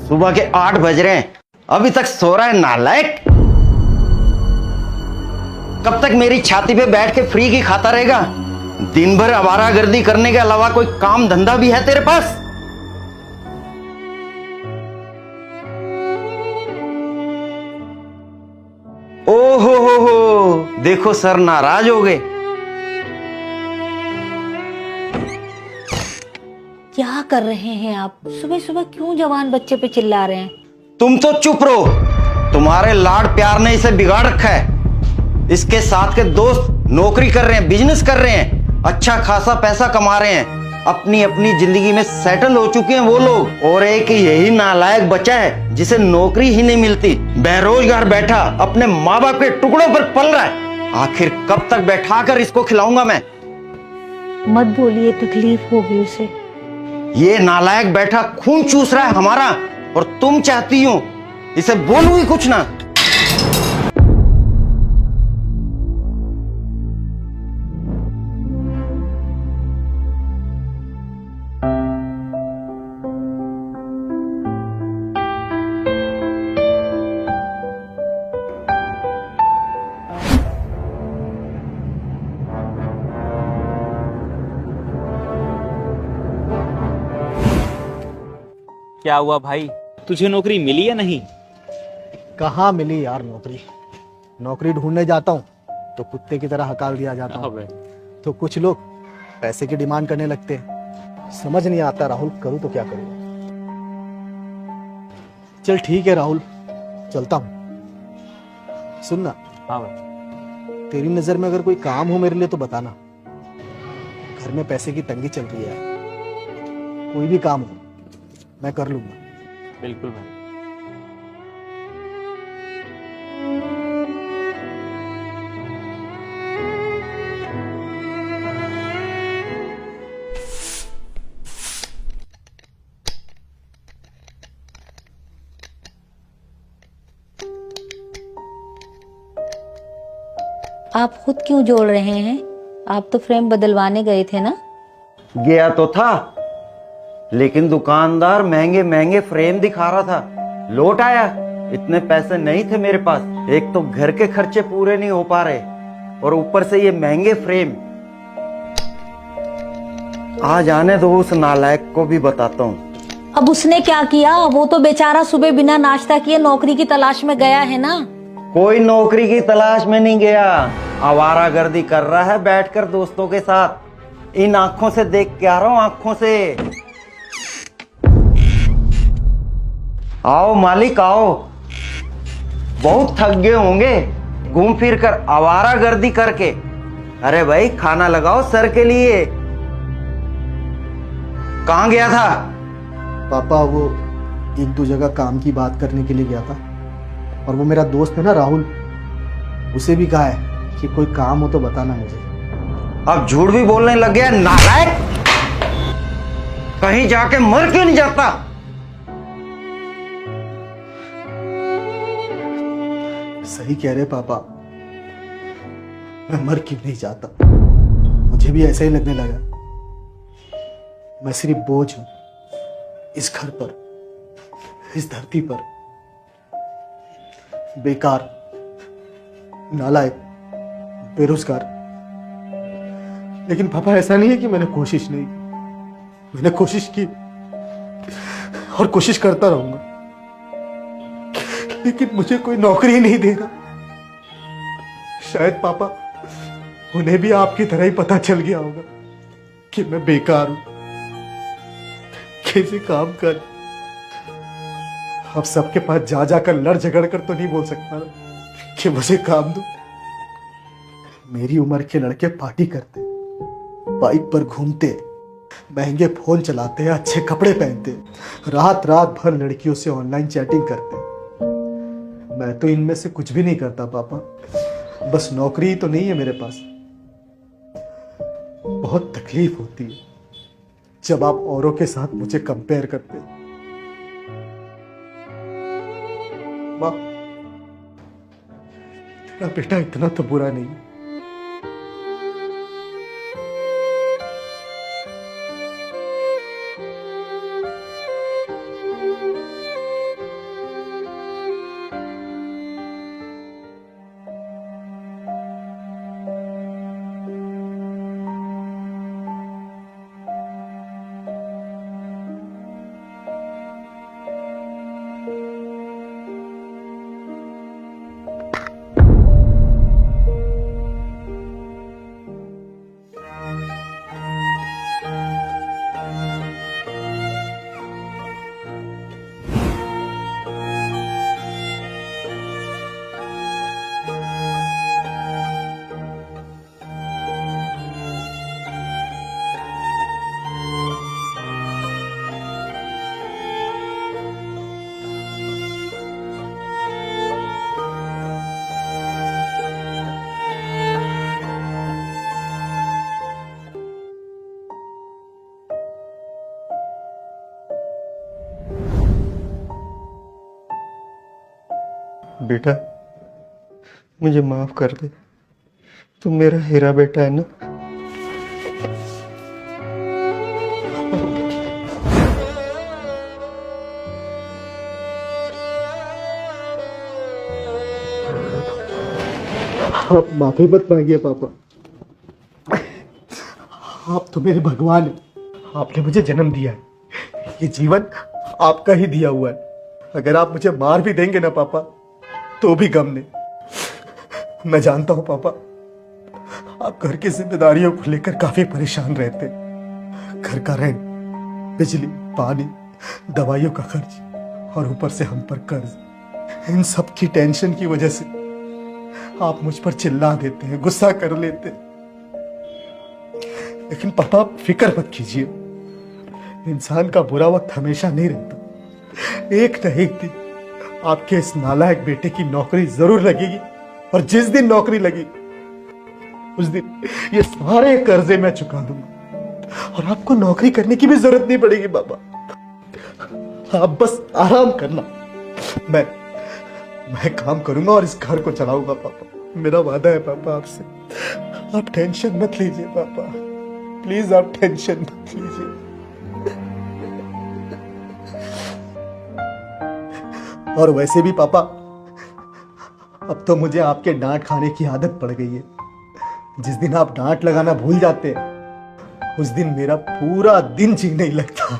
सुबह के 8 बज रहे हैं, अभी तक सो रहा है नालायक। कब तक मेरी छाती पे बैठ के फ्री की खाता रहेगा? दिन भर आवारागर्दी करने के अलावा कोई काम धंधा भी है तेरे पास? ओहो हो, देखो सर नाराज हो गए। क्या कर रहे हैं आप? सुबह सुबह क्यों जवान बच्चे पे चिल्ला रहे हैं? तुम तो चुप रहो, तुम्हारे लाड प्यार ने इसे बिगाड़ रखा है। इसके साथ के दोस्त नौकरी कर रहे हैं, बिजनेस कर रहे हैं, अच्छा खासा पैसा कमा रहे हैं, अपनी अपनी जिंदगी में सेटल हो चुके हैं वो लोग, और एक यही नालायक बच्चा है जिसे नौकरी ही नहीं मिलती, बेरोजगार बैठा अपने माँ बाप के टुकड़ों पर पल रहा है। आखिर कब तक बैठा कर इसको खिलाऊंगा मैं? मत बोलिए, तकलीफ होगी उसे। ये नालायक बैठा खून चूस रहा है हमारा, और तुम चाहती हो इसे बोलूं ही कुछ ना। क्या हुआ भाई, तुझे नौकरी मिली या नहीं? कहाँ मिली यार नौकरी। नौकरी ढूंढने जाता हूँ तो कुत्ते की तरह हकाल दिया जाता हूँ। तो कुछ लोग पैसे की डिमांड करने लगते हैं। समझ नहीं आता राहुल, करूँ तो क्या करूँ। चल ठीक है राहुल, चलता हूँ। सुनना, हाँ भाई। तेरी नजर में अगर कोई काम हो मेरे लिए तो बताना। घर में पैसे की तंगी चल रही है, कोई भी काम हो मैं कर लूंगा। बिल्कुल भाई। आप खुद क्यों जोड़ रहे हैं? आप तो फ्रेम बदलवाने गए थे ना? गया तो था, लेकिन दुकानदार महंगे महंगे फ्रेम दिखा रहा था। लौट आया, इतने पैसे नहीं थे मेरे पास। एक तो घर के खर्चे पूरे नहीं हो पा रहे, और ऊपर से ये महंगे फ्रेम। आज आने दो, उस नालायक को भी बताता हूँ। अब उसने क्या किया? वो तो बेचारा सुबह बिना नाश्ता किए नौकरी की तलाश में गया है ना। कोई नौकरी की तलाश में नहीं गया, आवारागर्दी कर रहा है बैठकर दोस्तों के साथ। इन आंखों से देख के आ रहा हूं, आंखों से। आओ मालिक आओ, बहुत थक गए होंगे घूम फिर कर, आवारागर्दी करके। अरे भाई खाना लगाओ सर के लिए। कहाँ गया था? पापा वो एक दो जगह काम की बात करने के लिए गया था, और वो मेरा दोस्त है ना राहुल, उसे भी कहा है कि कोई काम हो तो बताना मुझे। अब झूठ भी बोलने लग गया नालायक। कहीं जाके मर क्यों नहीं जाता? सही कह रहे पापा, मैं मर क्यों नहीं जाता। मुझे भी ऐसा ही लगने लगा। मैं सिर्फ बोझ हूं इस घर पर, इस धरती पर। बेकार, नालायक, बेरोजगार। लेकिन पापा ऐसा नहीं है कि मैंने कोशिश नहीं की। मैंने कोशिश की और कोशिश करता रहूंगा, लेकिन मुझे कोई नौकरी नहीं दे रहा। शायद पापा उन्हें भी आपकी तरह ही पता चल गया होगा कि मैं बेकार हूं, कैसे काम कर। अब सबके पास जा जाकर लड़ झगड़ कर तो नहीं बोल सकता ना कि मुझे काम दो। मेरी उम्र के लड़के पार्टी करते, बाइक पर घूमते, महंगे फोन चलाते, अच्छे कपड़े पहनते, रात रात भर लड़कियों से ऑनलाइन चैटिंग करते। मैं तो इनमें से कुछ भी नहीं करता पापा। बस नौकरी तो नहीं है मेरे पास। बहुत तकलीफ होती है जब आप औरों के साथ मुझे कंपेयर करते। माँ, तेरा बेटा इतना तो बुरा नहीं है। बेटा मुझे माफ कर दे, तुम मेरा हीरा बेटा है ना। आप माफी मत मांगिए पापा, आप तो मेरे भगवान हैं। आपने मुझे जन्म दिया है, ये जीवन आपका ही दिया हुआ है। अगर आप मुझे मार भी देंगे ना पापा तो भी गम नहीं। मैं जानता हूं पापा, आप घर की जिम्मेदारियों को लेकर काफी परेशान रहते हैं। घर का रेंट, बिजली, पानी, दवाइयों का खर्च और ऊपर से हम पर कर्ज। इन सब की टेंशन की वजह से आप मुझ पर चिल्ला देते हैं, गुस्सा कर लेते हैं। लेकिन पापा आप फिक्र मत कीजिए, इंसान का बुरा वक्त हमेशा नहीं रहता। एक न एक दिन आपके इस नालायक बेटे की नौकरी जरूर लगेगी, और जिस दिन नौकरी लगी उस दिन ये सारे कर्जे मैं चुका दूंगा और आपको नौकरी करने की भी जरूरत नहीं पड़ेगी पापा। आप बस आराम करना, मैं काम करूंगा और इस घर को चलाऊंगा पापा। मेरा वादा है पापा आपसे। आप टेंशन मत लीजिए पापा, प्लीज आप टेंशन मत लीजिए। और वैसे भी पापा अब तो मुझे आपके डांट खाने की आदत पड़ गई है। जिस दिन आप डांट लगाना भूल जाते हैं उस दिन मेरा पूरा दिन जी नहीं लगता।